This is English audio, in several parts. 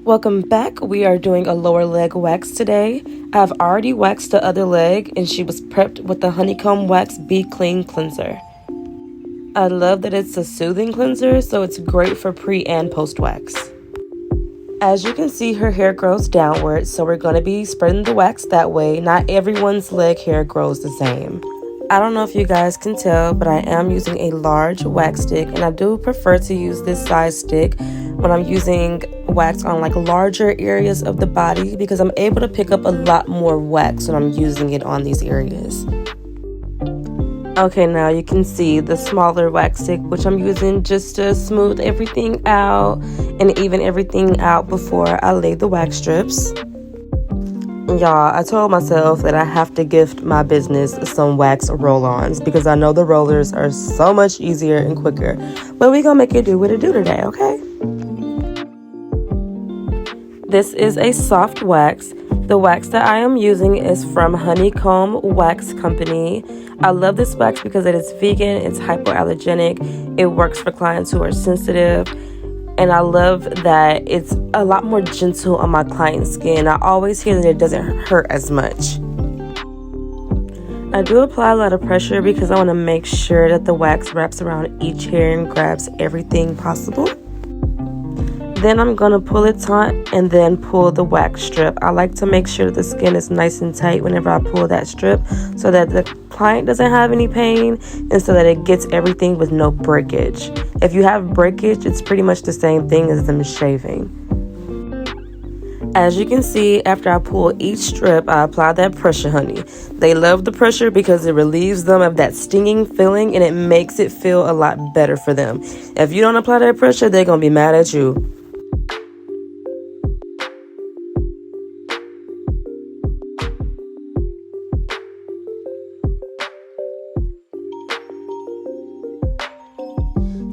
Welcome back. We are doing a lower leg wax today. I've already waxed the other leg and she was prepped with the Honeycomb Wax Be Clean Cleanser. I love that it's a soothing cleanser, so it's great for pre and post wax. As you can see, her hair grows downward, so we're going to be spreading the wax that way. Not everyone's leg hair grows the same. I don't know if you guys can tell, but I am using a large wax stick, and I do prefer to use this size stick when I'm using wax on like larger areas of the body because I'm able to pick up a lot more wax when I'm using it on these areas. Okay, now you can see the smaller wax stick, which I'm using just to smooth everything out and even everything out before I lay the wax strips. Y'all, I told myself that I have to gift my business some wax roll-ons because I know the rollers are so much easier and quicker. But we're gonna make it do what it do today, okay? This is a soft wax. The wax that I am using is from Honeycomb Wax Company. I love this wax because it is vegan, it's hypoallergenic, it works for clients who are sensitive, and I love that it's a lot more gentle on my client's skin. I always hear that it doesn't hurt as much. I do apply a lot of pressure because I want to make sure that the wax wraps around each hair and grabs everything possible. Then I'm going to pull it taut and then pull the wax strip. I like to make sure the skin is nice and tight whenever I pull that strip so that the client doesn't have any pain and so that it gets everything with no breakage. If you have breakage, it's pretty much the same thing as them shaving. As you can see, after I pull each strip, I apply that pressure, honey. They love the pressure because it relieves them of that stinging feeling and it makes it feel a lot better for them. If you don't apply that pressure, they're going to be mad at you.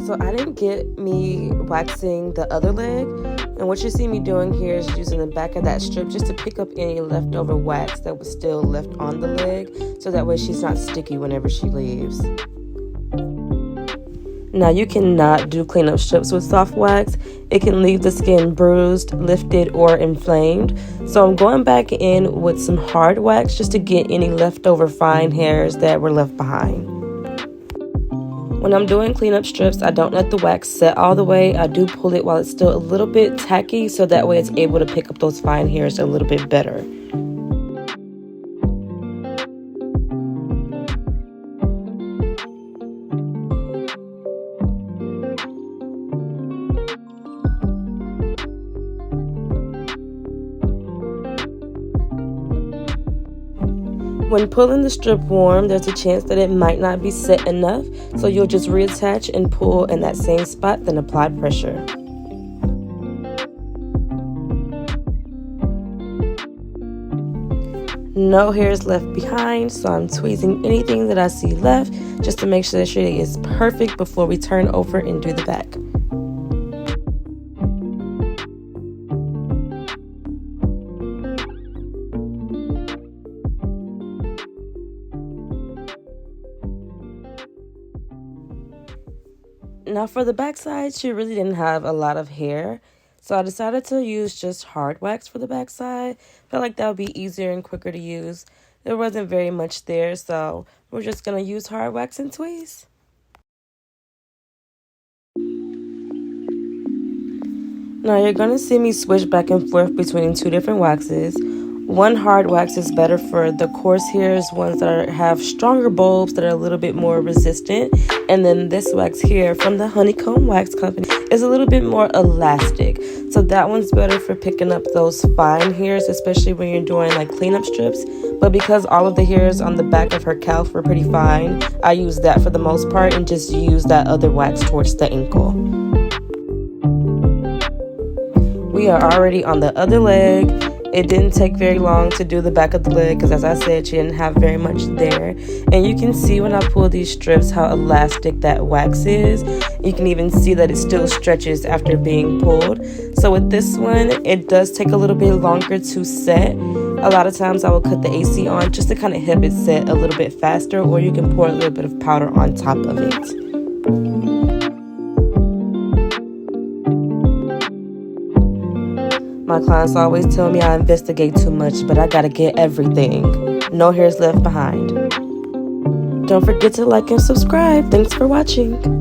So I didn't get me waxing the other leg, and what you see me doing here is using the back of that strip just to pick up any leftover wax that was still left on the leg, so that way she's not sticky whenever she leaves. Now you cannot do cleanup strips with soft wax. It can leave the skin bruised, lifted, or inflamed. So I'm going back in with some hard wax just to get any leftover fine hairs that were left behind. When I'm doing cleanup strips, I don't let the wax set all the way. I do pull it while it's still a little bit tacky so that way it's able to pick up those fine hairs a little bit better. When pulling the strip warm, there's a chance that it might not be set enough, so you'll just reattach and pull in that same spot, then apply pressure. No hair is left behind, so I'm tweezing anything that I see left just to make sure that it is perfect before we turn over and do the back. Now for the backside, she really didn't have a lot of hair, so I decided to use just hard wax for the backside. Felt like that would be easier and quicker to use. There wasn't very much there, so we're just going to use hard wax and tweeze. Now you're going to see me switch back and forth between two different waxes. One hard wax is better for the coarse hairs, ones that have stronger bulbs that are a little bit more resistant. And then this wax here from the Honeycomb Wax Company is a little bit more elastic. So that one's better for picking up those fine hairs, especially when you're doing like cleanup strips. But because all of the hairs on the back of her calf were pretty fine, I used that for the most part and just used that other wax towards the ankle. We are already on the other leg. It didn't take very long to do the back of the leg because, as I said, she didn't have very much there. And you can see when I pull these strips how elastic that wax is. You can even see that it still stretches after being pulled. So with this one, it does take a little bit longer to set. A lot of times I will cut the AC on just to kind of help it set a little bit faster, or you can pour a little bit of powder on top of it. My clients always tell me I investigate too much, but I gotta get everything. No hairs left behind. Don't forget to like and subscribe. Thanks for watching.